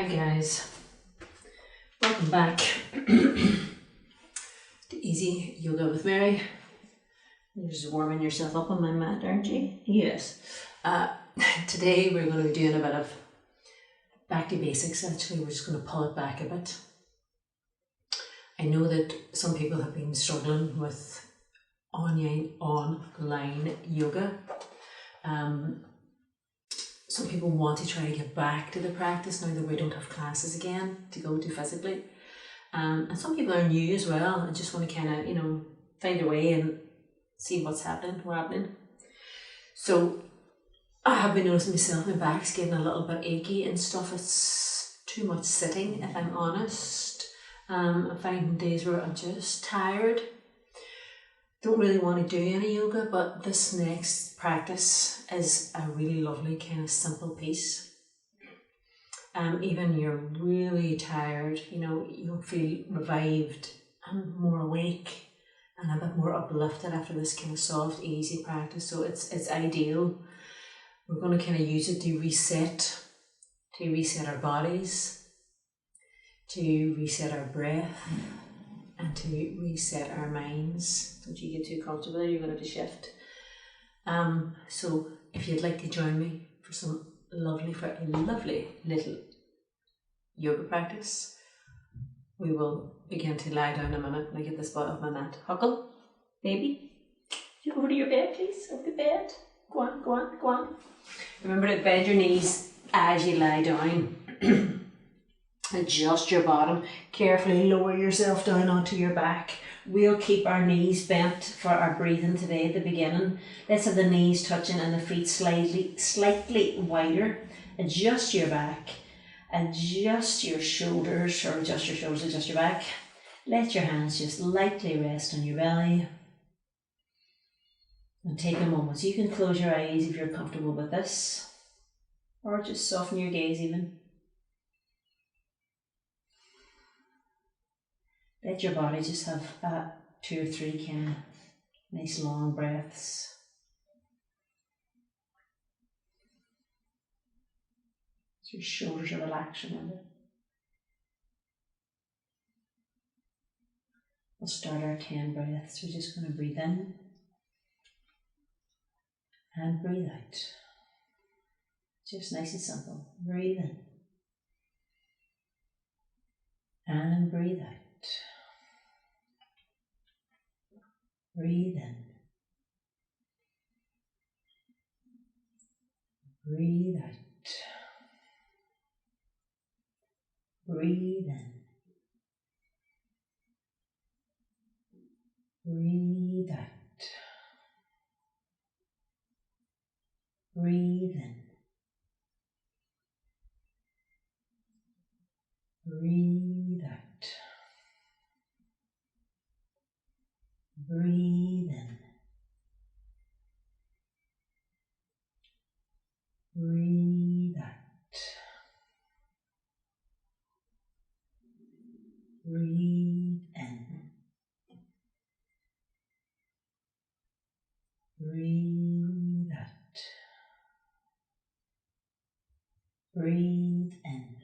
Hi guys, welcome back to Easy Yoga with Mary. You're just warming yourself up on my mat, aren't you? Yes. Today we're going to be doing a bit of back to basics. Actually, we're just going to pull it back a bit. I know that some people have been struggling with online yoga. Some people want to try to get back to the practice now that we don't have classes again to go to physically. And some people are new as well and just want to kind of, find a way and see what's happening. So I have been noticing myself, my back's getting a little bit achy and stuff. It's too much sitting, if I'm honest. I'm finding days where I'm just tired. Don't really want to do any yoga, but this next practice is a really lovely kind of simple piece. Even you're really tired, you'll feel revived and more awake and a bit more uplifted after this kind of soft, easy practice. So it's ideal. We're going to kind of use it to reset our bodies, to reset our breath, and to reset our minds. Don't you get too comfortable there, you're going to have to shift. So if you'd like to join me for a lovely little yoga practice, we will begin to lie down a minute and I get this butt off my mat. Huckle, baby. Over to your bed, please. Over to bed. Go on. Remember to bend your knees as you lie down. Adjust your bottom. Carefully lower yourself down onto your back. We'll keep our knees bent for our breathing today at the beginning. Let's have the knees touching and the feet slightly wider. Adjust your back. Adjust your shoulders, adjust your back. Let your hands just lightly rest on your belly. And take a moment. So you can close your eyes if you're comfortable with this. Or just soften your gaze even. Let your body just have 2 or 3 kind of nice long breaths. So your shoulders are relaxed, remember. We'll start our 10 breaths. We're just going to breathe in and breathe out. Just nice and simple. Breathe in and breathe out. Breathe in. Breathe out. Breathe in. Breathe out. Breathe in. Breathe out. Breathe in. Breathe out. Breathe in. Breathe out. Breathe in.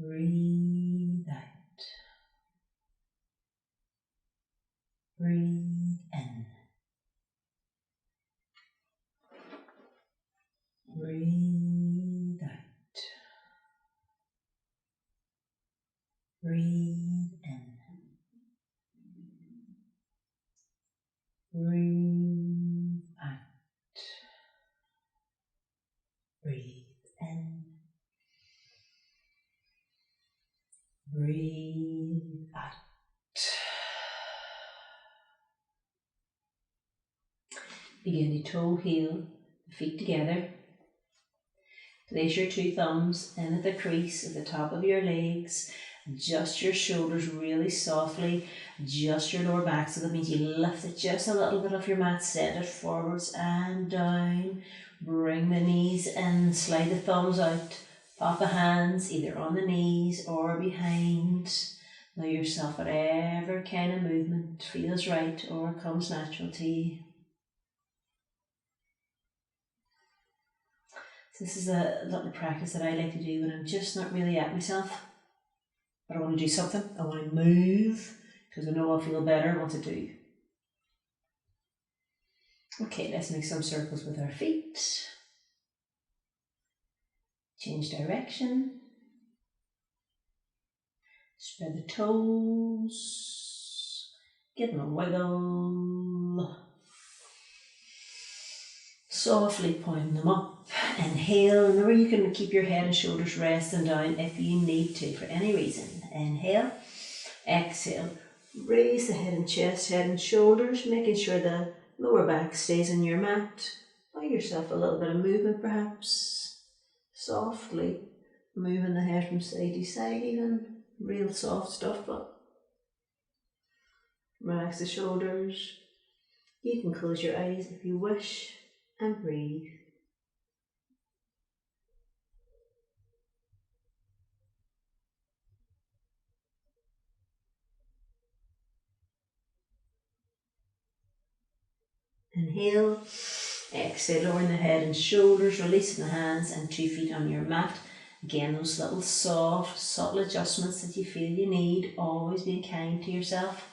Breathe out. Breathe in. Breathe out. Breathe in. Breathe out. Breathe in. Breathe out. Begin to toe heel, the feet together. Place your 2 thumbs in at the crease at the top of your legs. Adjust your shoulders really softly. Adjust your lower back, so that means you lift it just a little bit off your mat. Set it forwards and down. Bring the knees in. Slide the thumbs out. Pop the hands either on the knees or behind. Allow yourself whatever kind of movement feels right or comes natural to you. This is a little practice that I like to do when I'm just not really at myself, but I want to do something. I want to move because I know I'll feel better once I do. Okay, let's make some circles with our feet. Change direction. Spread the toes. Give them a wiggle. Softly pointing them up. Inhale. Remember, you can keep your head and shoulders resting down if you need to for any reason. Inhale. Exhale. Raise the head and chest, head and shoulders, making sure the lower back stays on your mat. Allow yourself a little bit of movement perhaps. Softly moving the head from side to side even. Real soft stuff, but relax the shoulders. You can close your eyes if you wish and breathe. Inhale, exhale, lowering the head and shoulders, releasing the hands and 2 feet on your mat. Again, those little soft, subtle adjustments that you feel you need, always being kind to yourself.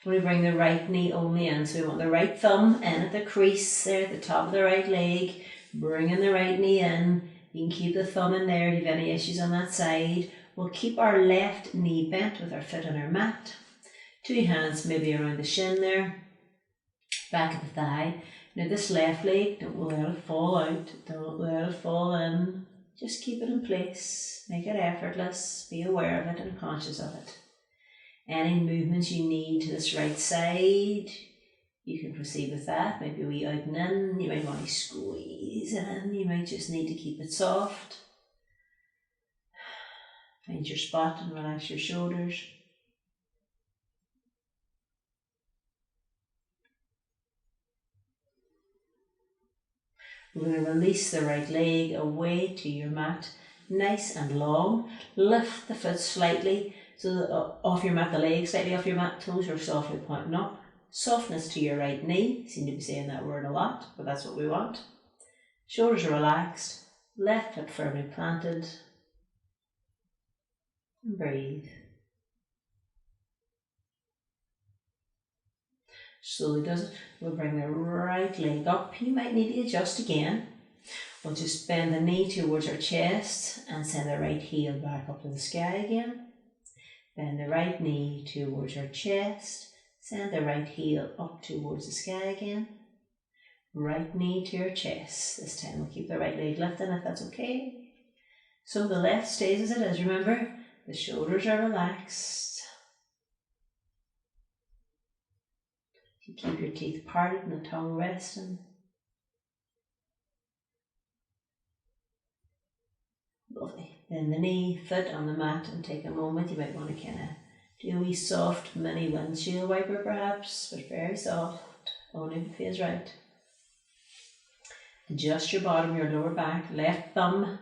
We bring the right knee only in, so we want the right thumb in at the crease there at the top of the right leg, bringing the right knee in. You can keep the thumb in there if you have any issues on that side. We'll keep our left knee bent with our foot on our mat. 2 hands maybe around the shin there, back of the thigh. Now this left leg, don't let it fall out, don't let it fall in. Just keep it in place, make it effortless, be aware of it and conscious of it. Any movements you need to this right side, you can proceed with that. Maybe a wee out and in, you might want to squeeze it in, you might just need to keep it soft. Find your spot and relax your shoulders. We're going to release the right leg away to your mat, nice and long. Lift the foot slightly, so that off your mat, the leg slightly off your mat, toes are softly pointing up. Softness to your right knee. Seem to be saying that word a lot, but that's what we want. Shoulders are relaxed, left foot firmly planted. And breathe. Slowly does it. We'll bring the right leg up. You might need to adjust again. We'll just bend the knee towards our chest and send the right heel back up to the sky again. Bend the right knee towards our chest. Send the right heel up towards the sky again. Right knee to your chest. This time we'll keep the right leg lifting if that's okay. So the left stays as it is. Remember, the shoulders are relaxed. You keep your teeth parted and the tongue resting. Lovely. Then the knee, foot on the mat, and take a moment. You might want to kind of do a wee soft mini windshield wiper perhaps, but very soft, only if it feels right. Adjust your bottom, your lower back, left thumb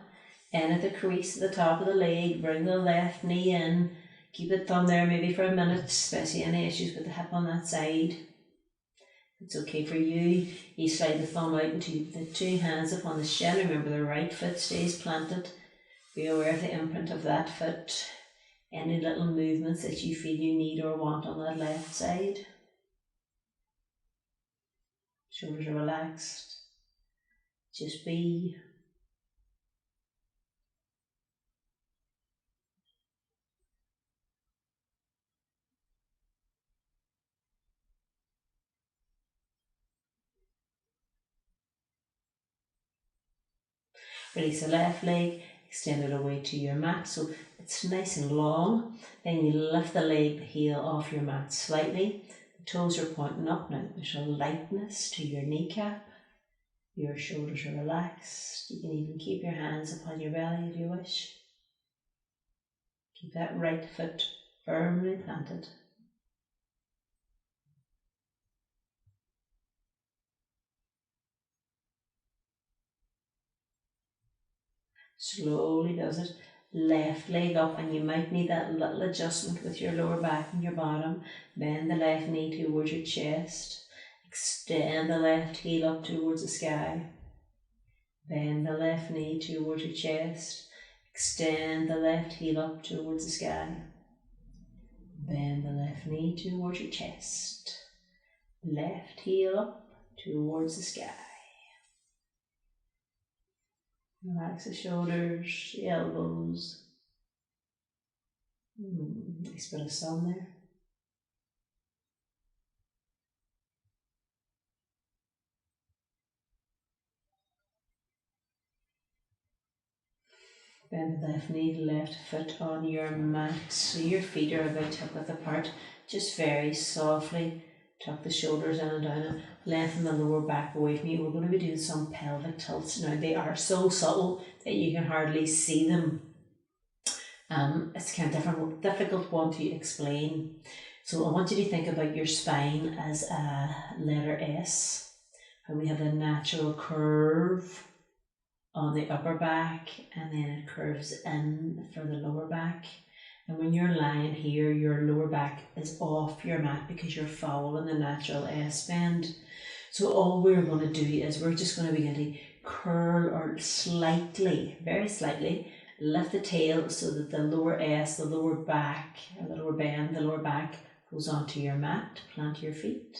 in at the crease at the top of the leg. Bring the left knee in. Keep the thumb there maybe for a minute, especially any issues with the hip on that side. It's okay for you. You slide the thumb out into the 2 hands upon the shin. Remember the right foot stays planted. Be aware of the imprint of that foot. Any little movements that you feel you need or want on that left side. Shoulders are relaxed. Just be. Release the left leg, extend it away to your mat so it's nice and long. Then you lift the leg, the heel off your mat slightly. The toes are pointing up now. There's a lightness to your kneecap. Your shoulders are relaxed. You can even keep your hands upon your belly if you wish. Keep that right foot firmly planted. Slowly does it. Left leg up, and you might need that little adjustment with your lower back and your bottom. Bend the left knee towards your chest. Extend the left heel up towards the sky. Bend the left knee towards your chest. Extend the left heel up towards the sky. Bend the left knee towards your chest. Left heel up towards the sky. Relax the shoulders, the elbows. Nice bit of sun there. Bend the left knee, left foot on your mat. So your feet are about hip width apart. Just very softly tuck the shoulders in and down and lengthen the lower back away from you. We're going to be doing some pelvic tilts. Now they are so subtle that you can hardly see them. It's kind of difficult one to explain. So I want you to think about your spine as a letter S. And we have a natural curve on the upper back, and then it curves in for the lower back. And when you're lying here, your lower back is off your mat because you're following the natural S bend. So all we're going to do is we're just going to begin to curl or slightly, very slightly, lift the tail so that the lower S, the lower back, or the lower bend, the lower back goes onto your mat. Plant your feet.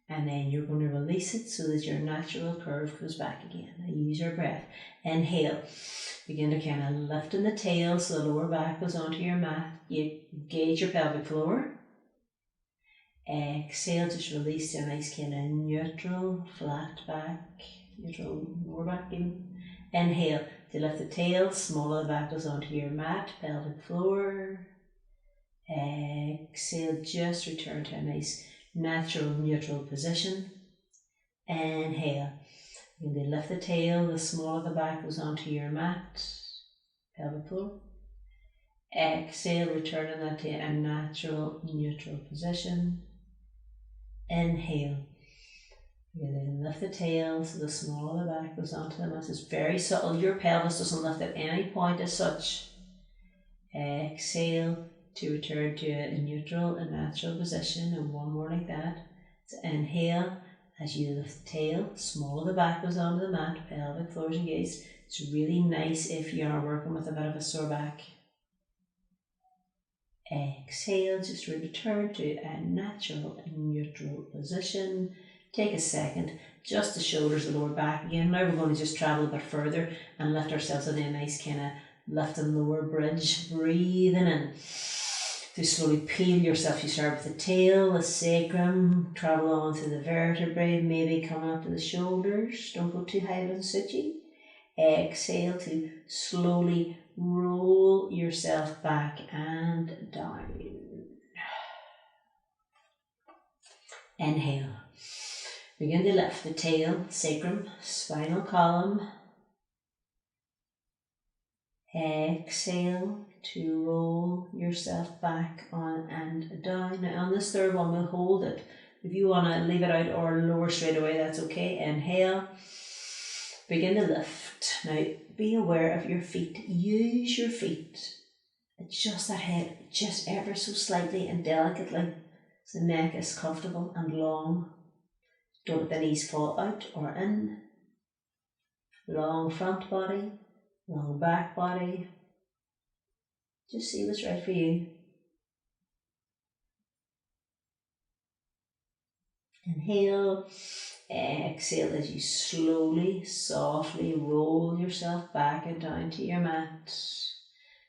And then you're going to release it so that your natural curve goes back again. And use your breath. Inhale. Begin to kind of lift in the tail so the lower back goes onto your mat. You engage your pelvic floor. Exhale, just release to a nice kind of neutral, flat back. Neutral lower back even. Inhale to lift the tail, small of the back goes onto your mat, pelvic floor. Exhale, just return to a nice natural neutral position. Inhale. And then lift the tail, the small of the back goes onto your mat, pelvic floor. Exhale, returning that to a natural neutral position. Inhale. And then lift the tail so the small of the back goes onto the mat. It's very subtle. Your pelvis doesn't lift at any point as such. Exhale to return to a neutral and natural position, and one more like that. So inhale as you lift the tail, small of the back goes onto the mat, pelvic floor is engaged. It's really nice if you are working with a bit of a sore back. Exhale, just return to a natural and neutral position. Take a second, just the shoulders, the lower back again. Now we're going to just travel a bit further and lift ourselves into a nice kind of lift and lower bridge. Breathing in. To slowly peel yourself. You start with the tail, the sacrum, travel on to the vertebrae, maybe come up to the shoulders. Don't go too high with the suchi. Exhale to slowly roll yourself back and down. Inhale. Begin to lift the tail, sacrum, spinal column. Exhale to roll yourself back on and down. Now on this third one, we'll hold it. If you want to leave it out or lower straight away, that's okay. Inhale. Begin to lift. Now be aware of your feet. Use your feet. Adjust that head just ever so slightly and delicately so the neck is comfortable and long. Don't let the knees fall out or in. Long front body, long back body. Just see what's right for you. Inhale, exhale as you slowly, softly roll yourself back and down to your mat.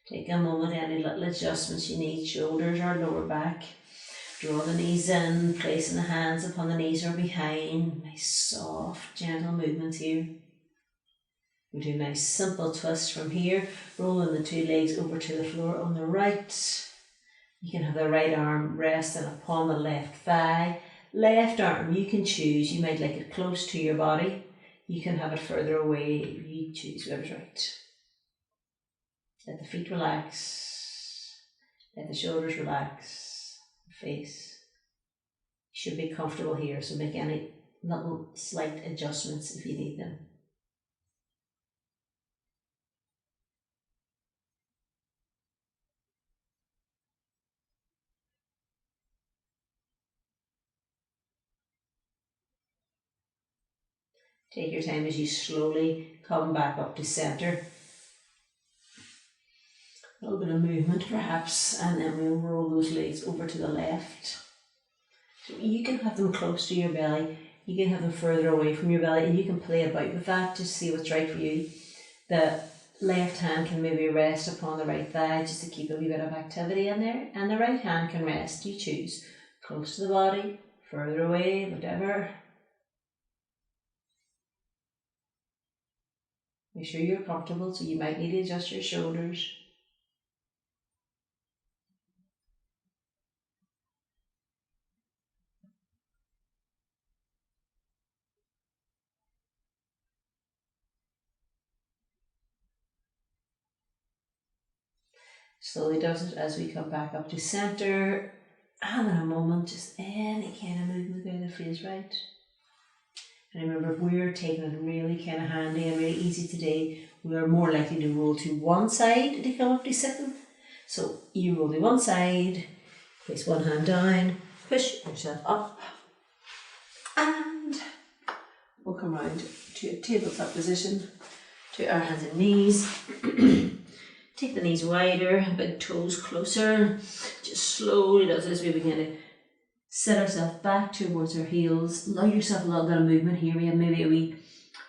Take a moment, any little adjustments you need, shoulders or lower back. Draw the knees in, placing the hands upon the knees or behind. Nice, soft, gentle movements here. We do a nice simple twist from here, rolling the two legs over to the floor on the right. You can have the right arm resting upon the left thigh. Left arm, you can choose. You might like it close to your body. You can have it further away. You choose whatever's right. Let the feet relax. Let the shoulders relax. The face. You should be comfortable here, so make any little slight adjustments if you need them. Take your time as you slowly come back up to centre. A little bit of movement perhaps, and then we'll roll those legs over to the left. So you can have them close to your belly, you can have them further away from your belly, and you can play about with that to see what's right for you. The left hand can maybe rest upon the right thigh just to keep a wee bit of activity in there, and the right hand can rest, you choose, close to the body, further away, whatever. Make sure you're comfortable, so you might need to adjust your shoulders. Slowly does it as we come back up to centre, and in a moment, just any kind of movement there that feels right. And remember, if we're taking it really kind of handy and really easy today, we are more likely to roll to one side to come up to sitting. So you roll to one side, place one hand down, push yourself up, and we'll come round to a tabletop position, to our hands and knees. Take the knees wider, big toes closer. Just slowly does this. We begin to set ourselves back towards our heels. Allow yourself a little bit of movement here. We have maybe a wee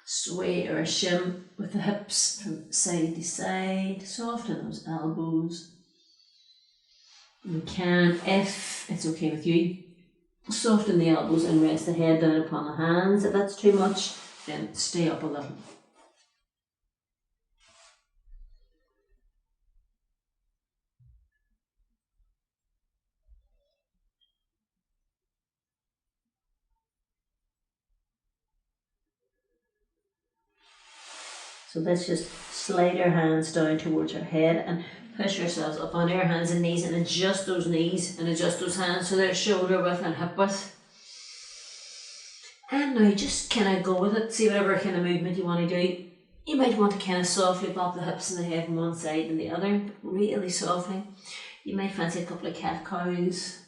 sway or a shim with the hips from side to side. Soften those elbows. You can, if it's okay with you, soften the elbows and rest the head down upon the hands. If that's too much, then stay up a little. So let's just slide our hands down towards our head and push ourselves up onto our hands and knees, and adjust those knees and adjust those hands so they're shoulder width and hip width. And now just kind of go with it, see whatever kind of movement you want to do. You might want to kind of softly pop the hips and the head from one side and the other, but really softly. You might fancy a couple of cat cows.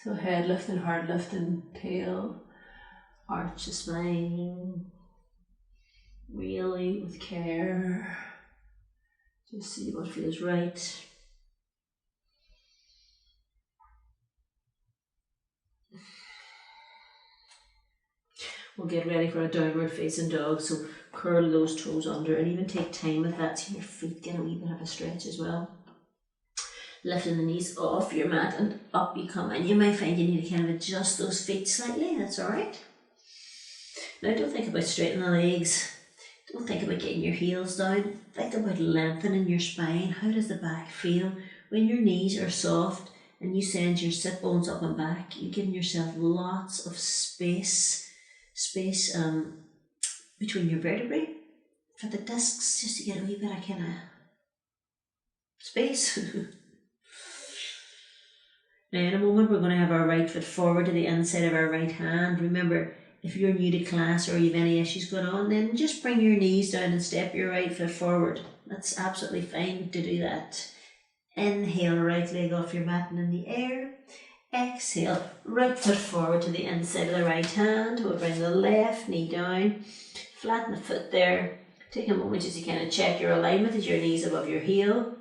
So head lifting, heart lifting, tail, arch the spine. Really with care, just see what feels right. We'll get ready for a downward facing dog, so curl those toes under and even take time with that so your feet get a wee bit of a stretch as well. Lifting the knees off your mat and up you come, and you might find you need to kind of adjust those feet slightly, that's alright. Now don't think about straightening the legs. Don't think about getting your heels down. Think about lengthening your spine. How does the back feel? When your knees are soft and you send your sit bones up and back, you're giving yourself lots of space between your vertebrae for the discs, just to get a wee bit of kind of space. Now in a moment we're going to have our right foot forward to the inside of our right hand. Remember, if you're new to class or you have any issues going on, then just bring your knees down and step your right foot forward. That's absolutely fine to do that. Inhale, right leg off your mat and in the air. Exhale, right foot forward to the inside of the right hand. We'll bring the left knee down, flatten the foot there. Take a moment just to kind of check your alignment as your knees above your heel.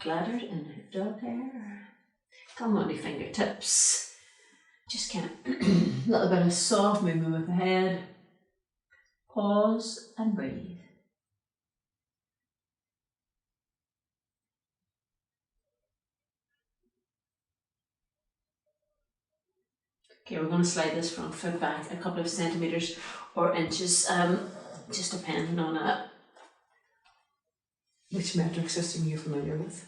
Flattered and hooked up there. Come on to fingertips. Just kind of a little bit of soft movement with the head. Pause and breathe. Okay, we're going to slide this front foot back a couple of centimetres or inches, just depending on which metric system you're familiar with.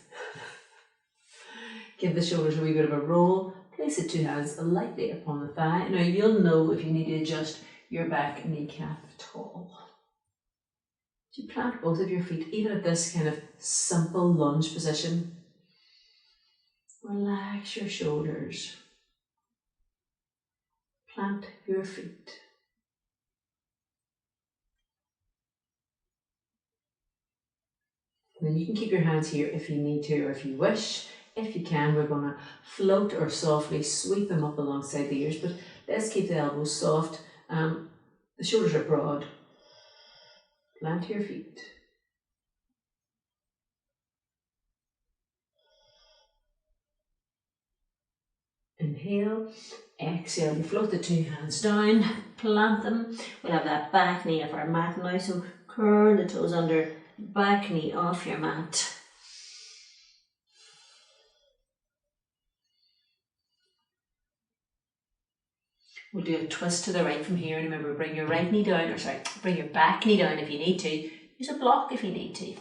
Give the shoulders a wee bit of a roll. Place the two hands lightly upon the thigh. Now you'll know if you need to adjust your back kneecap at all. So you plant both of your feet, even at this kind of simple lunge position. Relax your shoulders. Plant your feet. And then you can keep your hands here if you need to or if you wish. If you can, we're going to float or softly sweep them up alongside the ears, but let's keep the elbows soft. The The shoulders are broad. Plant your feet. Inhale, exhale, we float the two hands down, plant them. We'll have that back knee off our mat now, so curl the toes under, back knee off your mat. We'll do a twist to the right from here, and remember, bring your right knee down, bring your back knee down if you need to. Use a block if you need to.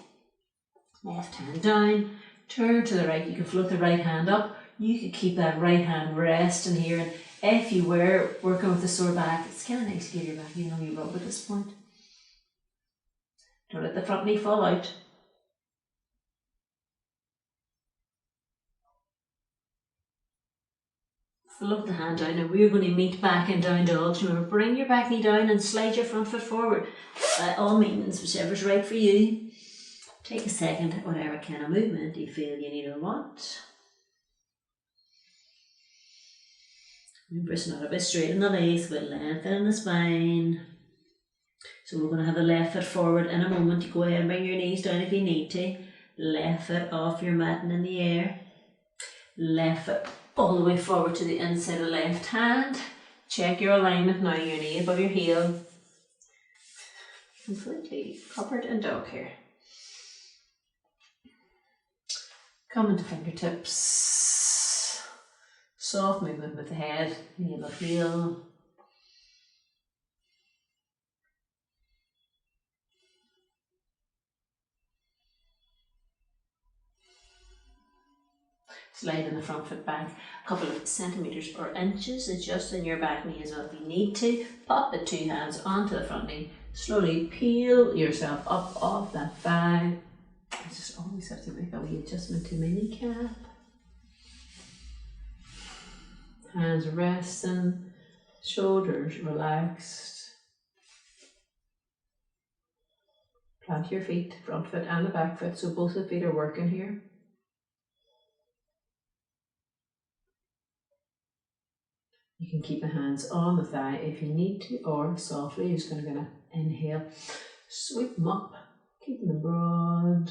Left hand down, turn to the right, you can float the right hand up. You could keep that right hand resting here, and if you were working with a sore back, it's kind of nice to give your back, you rub at this point. Don't let the front knee fall out. Float the hand down, and we're going to meet back in down dogs. Remember, bring your back knee down and slide your front foot forward. By all means, whichever's right for you. Take a second, whatever kind of movement you feel you need or want. Remember, it's not a bit straight in the legs, but lengthen in the spine. So we're going to have the left foot forward in a moment. You go ahead and bring your knees down if you need to. Left foot off your mat and in the air. Left foot all the way forward to the inside of the left hand. Check your alignment now, your knee above your heel. Completely covered in dog hair. Come into fingertips. Soft movement with the head, knee above heel. Slide in the front foot back a couple of centimetres or inches, adjusting your back knee as well if you need to. Pop the two hands onto the front knee. Slowly peel yourself up off that thigh. I just always have to make a wee adjustment to my kneecap. Hands resting, shoulders relaxed. Plant your feet, front foot and the back foot, so both the feet are working here. You can keep the hands on the thigh if you need to, or softly, you're just going to inhale, sweep them up, keep them broad.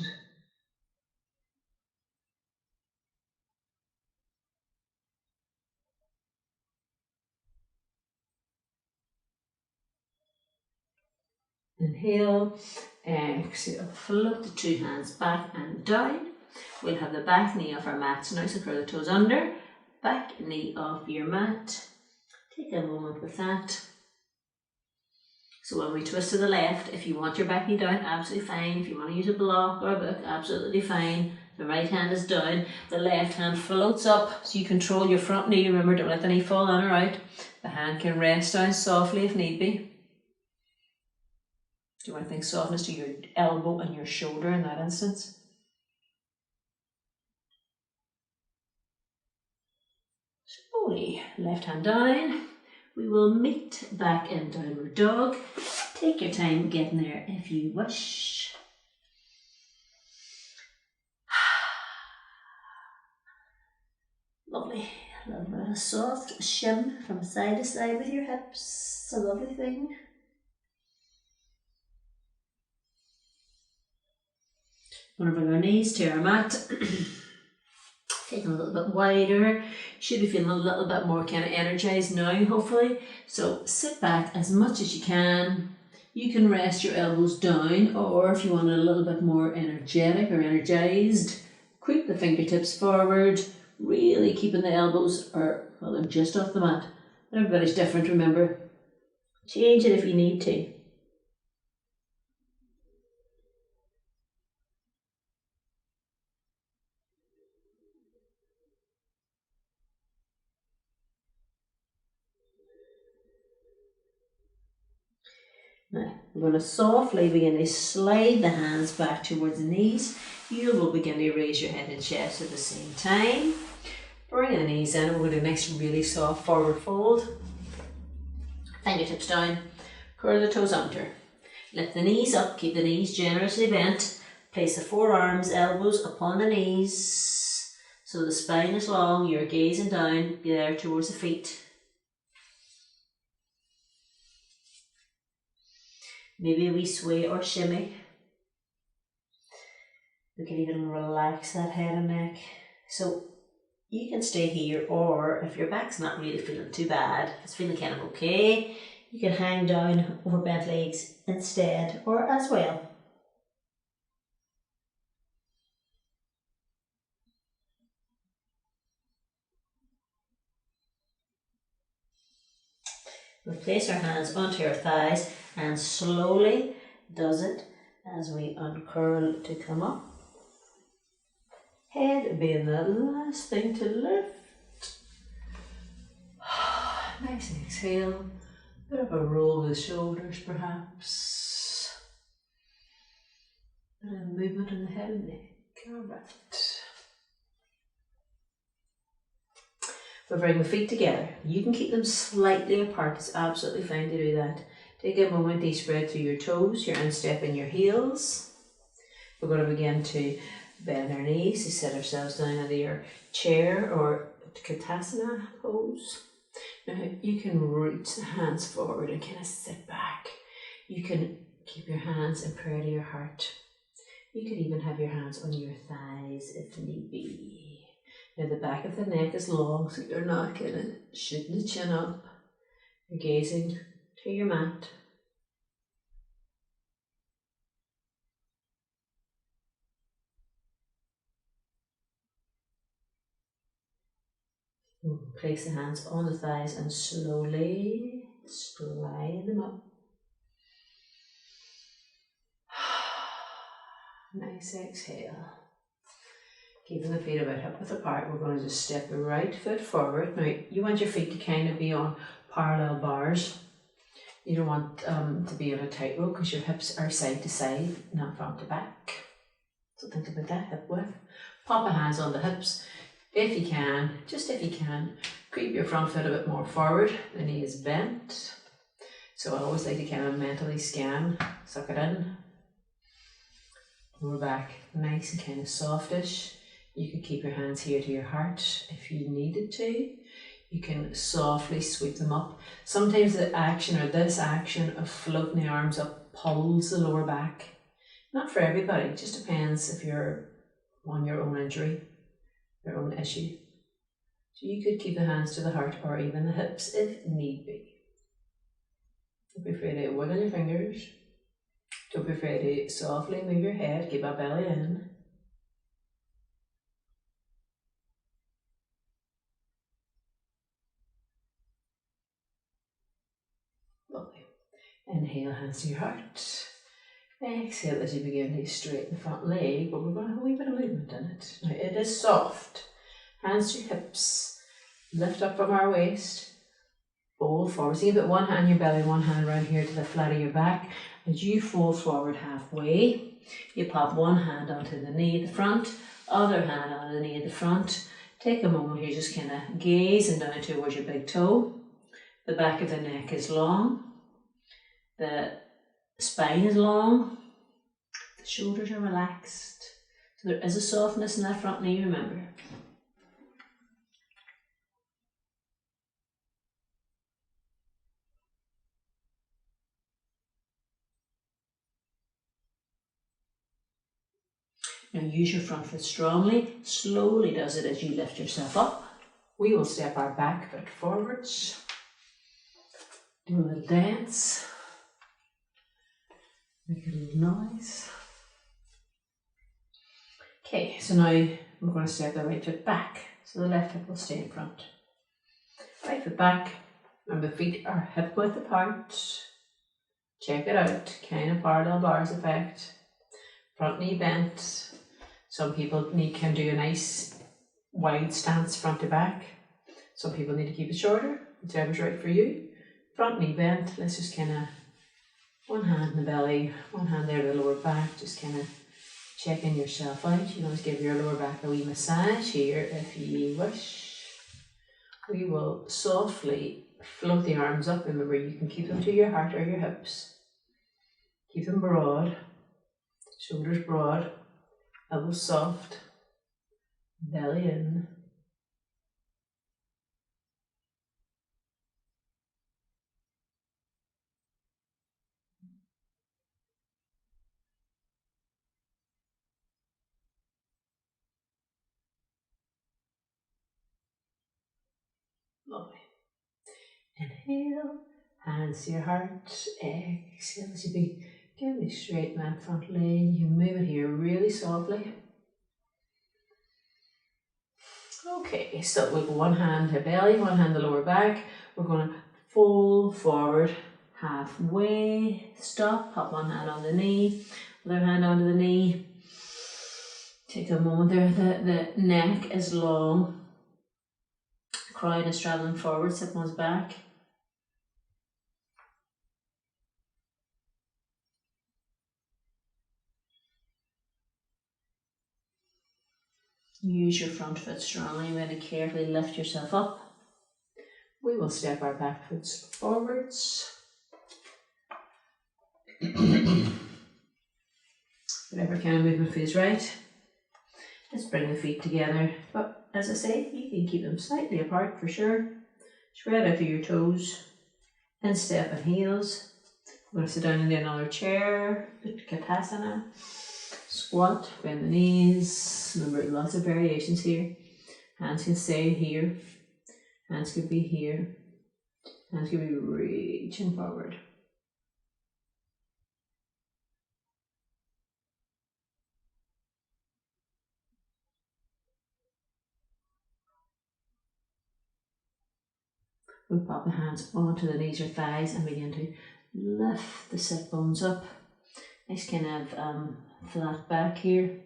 Inhale, exhale, float the two hands back and down. We'll have the back knee off our mat, so now so curl the toes under, back knee off your mat. Take a moment with that. So when we twist to the left, if you want your back knee down, absolutely fine. If you want to use a block or a book, absolutely fine. The right hand is down, the left hand floats up, so you control your front knee. Remember, don't let the knee fall in or out. The hand can rest down softly if need be. Do you want to think softness to your elbow and your shoulder in that instance? Slowly, left hand down. We will meet back in downward dog. Take your time getting there if you wish. Lovely. A little bit of soft shim from side to side with your hips. It's a lovely thing. We're going to bring our knees to our mat. Taking a little bit wider. Should be feeling a little bit more kind of energized now, hopefully. So sit back as much as you can. You can rest your elbows down, or if you want a little bit more energetic or energized, creep the fingertips forward, really keeping the elbows, they're just off the mat. Everybody's different, remember. Change it if you need to. Now, we're going to softly begin to slide the hands back towards the knees. You will begin to raise your head and chest at the same time. Bring the knees in, and we're going to do a nice, really soft forward fold. Fingertips down, curl the toes under. Lift the knees up, keep the knees generously bent. Place the forearms, elbows upon the knees. So the spine is long, you're gazing down, be there towards the feet. Maybe a wee sway or shimmy. We can even relax that head and neck. So you can stay here, or if your back's not really feeling too bad, it's feeling kind of okay, you can hang down over bent legs instead or as well. We'll place our hands onto our thighs and slowly does it as we uncurl to come up. Head being the last thing to lift. Nice exhale. Bit of a roll with the shoulders perhaps. Bit of movement in the head and neck. Alright. We'll bring the feet together. You can keep them slightly apart. It's absolutely fine to do that. Take a moment to spread through your toes, your instep and your heels. We're going to begin to bend our knees to set ourselves down into your chair or Katasana pose. Now you can reach the hands forward and kind of sit back. You can keep your hands in prayer to your heart. You could even have your hands on your thighs if need be. Now the back of the neck is long, so you're not kind of shooting the chin up. You're gazing to your mat. Place the hands on the thighs and slowly slide them up. Nice exhale. Keeping the feet about hip width apart, we're going to just step the right foot forward. Now you want your feet to kind of be on parallel bars. You don't want to be on a tightrope because your hips are side to side, not front to back. So think about that, hip width. Pop the hands on the hips. If you can, just if you can, creep your front foot a bit more forward. The knee is bent. So I always like to kind of mentally scan, suck it in. Lower back, nice and kind of softish. You could keep your hands here to your heart if you needed to. You can softly sweep them up. Sometimes the action or this action of floating the arms up pulls the lower back. Not for everybody, it just depends if you're on your own injury, your own issue. So you could keep the hands to the heart or even the hips if need be. Don't be afraid to wiggle your fingers. Don't be afraid to softly move your head, keep our belly in. Lovely. Inhale, hands to your heart. Exhale as you begin to straighten the front leg, but we're going to have a wee bit of movement in it. Now it is soft. Hands to your hips. Lift up from our waist. Fold forward. So you put one hand on your belly, one hand around here to the flat of your back. As you fold forward halfway, you pop one hand onto the knee at the front, other hand onto the knee at the front. Take a moment here, just kind of gazing down towards your big toe. The back of the neck is long. The spine is long. The shoulders are relaxed. So there is a softness in that front knee, remember. Now use your front foot strongly. Slowly does it as you lift yourself up. We will step our back foot forwards. Do a little dance. Make a little noise. Okay, so now we're going to step the right foot back. So the left foot will stay in front. Right foot back. And the feet are hip width apart. Check it out. Kind of parallel bars effect. Front knee bent. Some people can do a nice wide stance front to back. Some people need to keep it shorter, whichever's right for you. Front knee bent, let's just kind of, one hand in the belly, one hand there to the lower back, just kind of checking yourself out. You can always give your lower back a wee massage here if you wish. We will softly float the arms up. Remember, you can keep them to your heart or your hips. Keep them broad, shoulders broad. Elbows soft, belly in. Lovely. Inhale, hands to your heart. Exhale as you begin to straighten that front leg. You can move it here really softly. Okay, so we've got one hand to belly, one hand to lower back. We're going to fold forward halfway, stop, pop one hand on the knee, other hand onto the knee. Take a moment there, the neck is long, crown is travelling forward, sit one's back. Use your front foot strongly. You're going to carefully lift yourself up. We will step our back foot forwards. Whatever kind of movement feels right. Let's bring the feet together. But as I say, you can keep them slightly apart for sure. Spread out through your toes. Then step on heels. We're going to sit down into another chair. Utkatasana. Squat, bend the knees. Remember, lots of variations here. Hands can stay here. Hands could be here. Hands could be reaching forward. We pop the hands onto the knees or thighs and begin to lift the sit bones up. Nice kind of flat back here.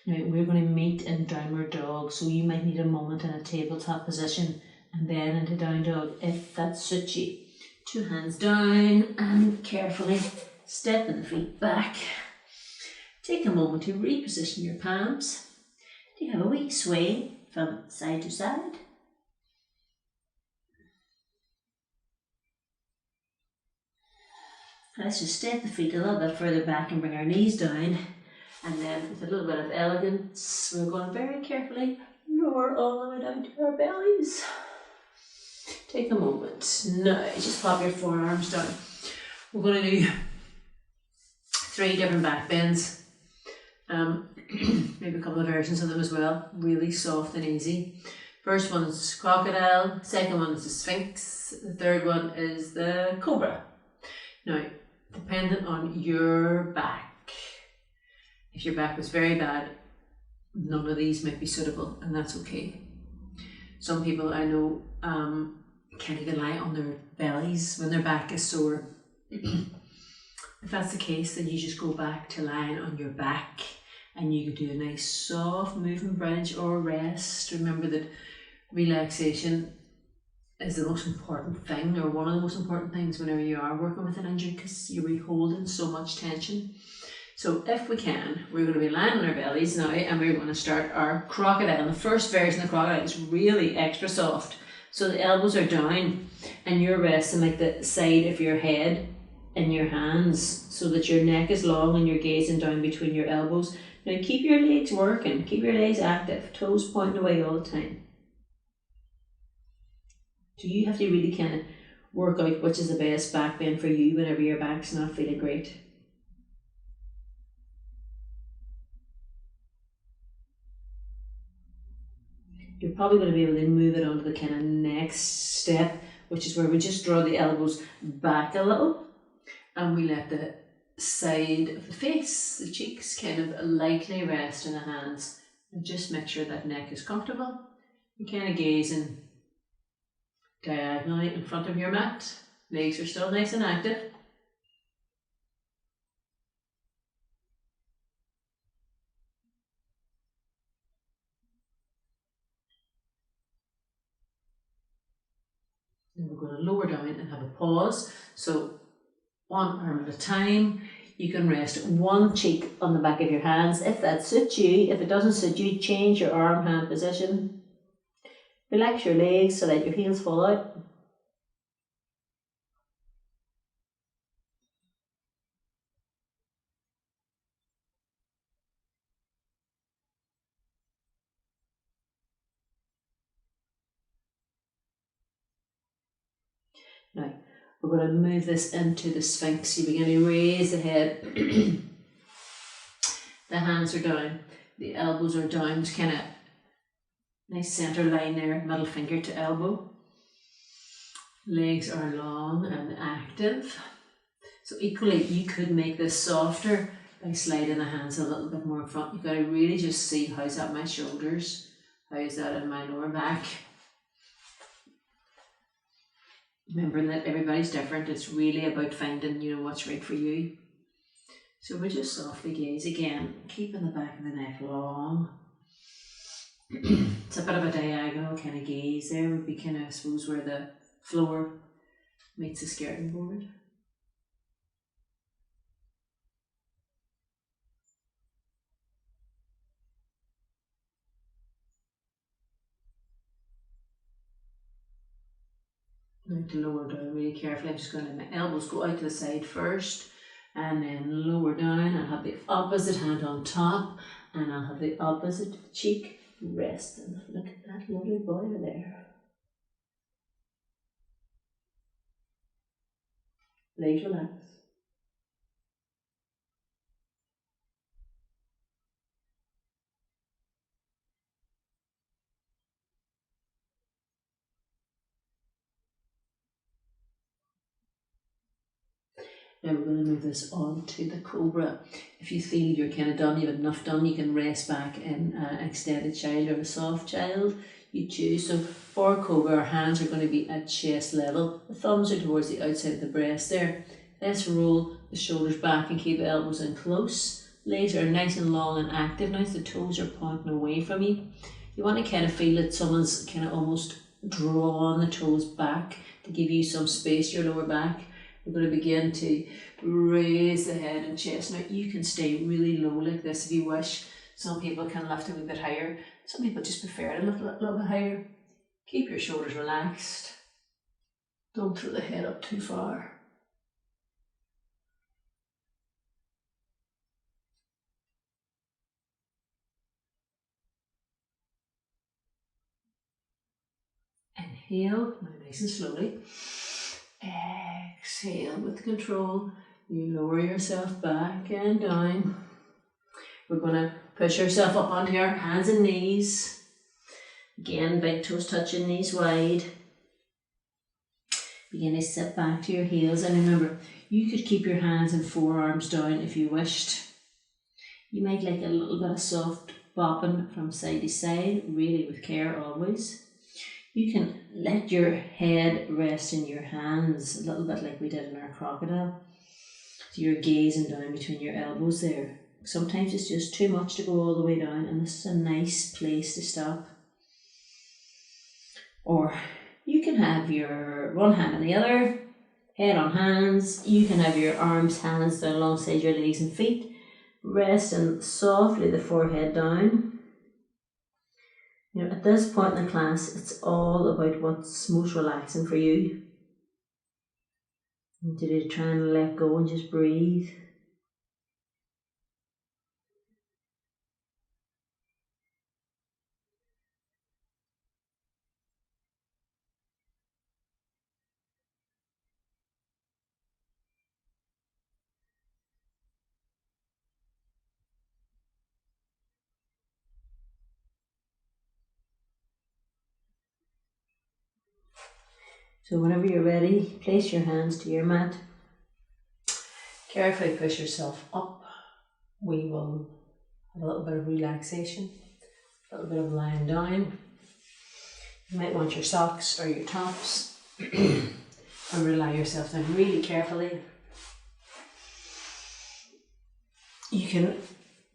Now we're going to meet in downward dog, so you might need a moment in a tabletop position and then into down dog if that suits you. Two hands down and carefully stepping the feet back. Take a moment to reposition your palms. Do you have a wee sway from side to side? Let's just step the feet a little bit further back and bring our knees down. And then with a little bit of elegance, we're going to very carefully lower all the way down to our bellies. Take a moment. Now, just pop your forearms down. We're going to do 3 different back bends. Maybe a couple of versions of them as well. Really soft and easy. First one is crocodile. Second one is the Sphinx. The third one is the Cobra. Now, dependent on your back. If your back was very bad, none of these might be suitable, and that's okay. Some people I know can't even lie on their bellies when their back is sore. If that's the case, then you just go back to lying on your back and you can do a nice soft moving bridge or rest. Remember that relaxation is the most important thing, or one of the most important things whenever you are working with an injury, because you're holding so much tension. So if we can, we're going to be lying on our bellies now and we're going to start our crocodile. And the first version of the crocodile is really extra soft. So the elbows are down and you're resting like the side of your head in your hands so that your neck is long and you're gazing down between your elbows. Now keep your legs working, keep your legs active, toes pointing away all the time. So you have to really kind of work out which is the best back bend for you whenever your back's not feeling great. You're probably going to be able to move it on to the kind of next step, which is where we just draw the elbows back a little and we let the side of the face, the cheeks, kind of lightly rest in the hands, and just make sure that neck is comfortable. You kind of gazing diagonally in front of your mat. Legs are still nice and active. Then we're going to lower down and have a pause. So one arm at a time. You can rest one cheek on the back of your hands if that suits you. If it doesn't suit you, change your arm hand position. Relax your legs so that your heels fall out. Now, we're going to move this into the Sphinx. You begin to raise the head. The hands are down. The elbows are down. Just kind of Nice centre line there, middle finger to elbow. Legs are long and active. So equally, you could make this softer by sliding the hands a little bit more in front. You've got to really just see, how's that in my shoulders? How's that in my lower back? Remembering that everybody's different. It's really about finding, what's right for you. So we just softly gaze again, keeping the back of the neck long. It's a bit of a diagonal kind of gaze there. Would be kind of, I suppose, where the floor meets the skirting board. Now to lower down really carefully. I'm just going to let my elbows go out to the side first, and then lower down. I'll have the opposite hand on top, and I'll have the opposite cheek resting. Look at that lovely boy there. Legs relax. Now we're going to move this on to the Cobra. If you feel you're kind of done, you've enough done, you can rest back in an extended child or a soft child. You choose. So for Cobra, our hands are going to be at chest level. The thumbs are towards the outside of the breast there. Let's roll the shoulders back and keep the elbows in close. Legs are nice and long and active. Now the toes are pointing away from you. You want to kind of feel that someone's kind of almost drawn the toes back to give you some space, your lower back. We're going to begin to raise the head and chest. Now you can stay really low like this if you wish. Some people can lift a wee bit higher. Some people just prefer to lift a little bit higher. Keep your shoulders relaxed. Don't throw the head up too far. Inhale, now nice and slowly. Exhale with control. You lower yourself back and down. We're going to push yourself up onto your hands and knees. Again, big toes touching, knees wide. Begin to sit back to your heels, and remember, you could keep your hands and forearms down if you wished. You might like a little bit of soft bopping from side to side, really with care always. You can let your head rest in your hands, a little bit like we did in our crocodile. So you're gazing down between your elbows there. Sometimes it's just too much to go all the way down, and this is a nice place to stop. Or you can have your one hand on the other, head on hands. You can have your arms, hands down alongside your legs and feet. Resting softly the forehead down. At this point in the class, it's all about what's most relaxing for you. And to try and let go and just breathe. So whenever you're ready, place your hands to your mat. Carefully push yourself up. We will have a little bit of relaxation, a little bit of lying down. You might want your socks or your tops and rely yourself down really carefully. You can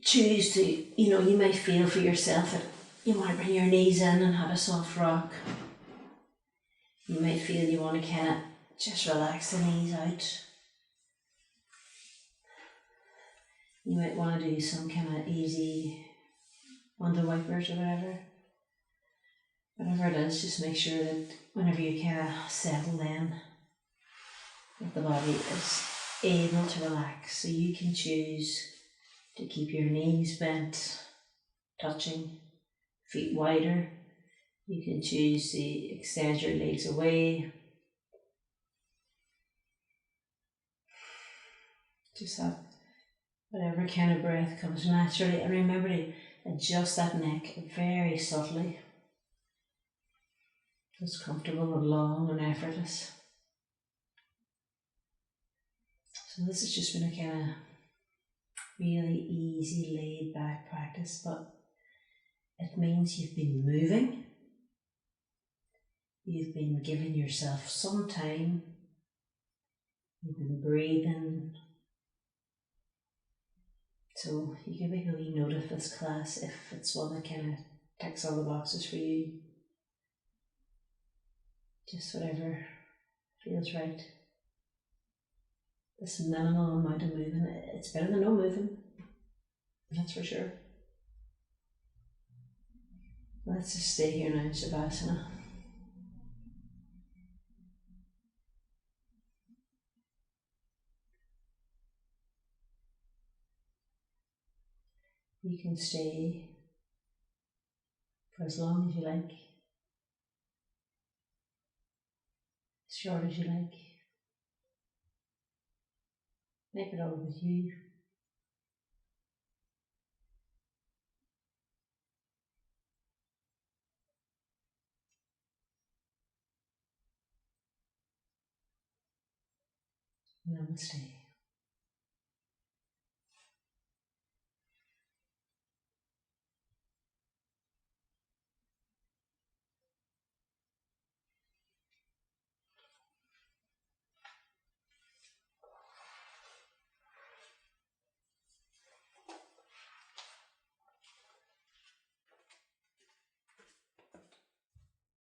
choose to, you might feel for yourself that you want to bring your knees in and have a soft rock. You might feel you want to kind of just relax the knees out. You might want to do some kind of easy wonder wipers or whatever. Whatever it is, just make sure that whenever you kind of settle in, that the body is able to relax. So you can choose to keep your knees bent, touching, feet wider. You can choose to extend your legs away. Just have whatever kind of breath comes naturally, and remember to adjust that neck very subtly. It's comfortable and long and effortless. So this has just been a kind of really easy, laid back practice, but it means you've been moving. You've been giving yourself some time. You've been breathing. So you can make a wee note of this class if it's one that kind of ticks all the boxes for you. Just whatever feels right. This minimal amount of moving, it's better than no moving, that's for sure. Let's just stay here now in Shavasana. You can stay for as long as you like, as short as you like. Make it all with you. Namaste.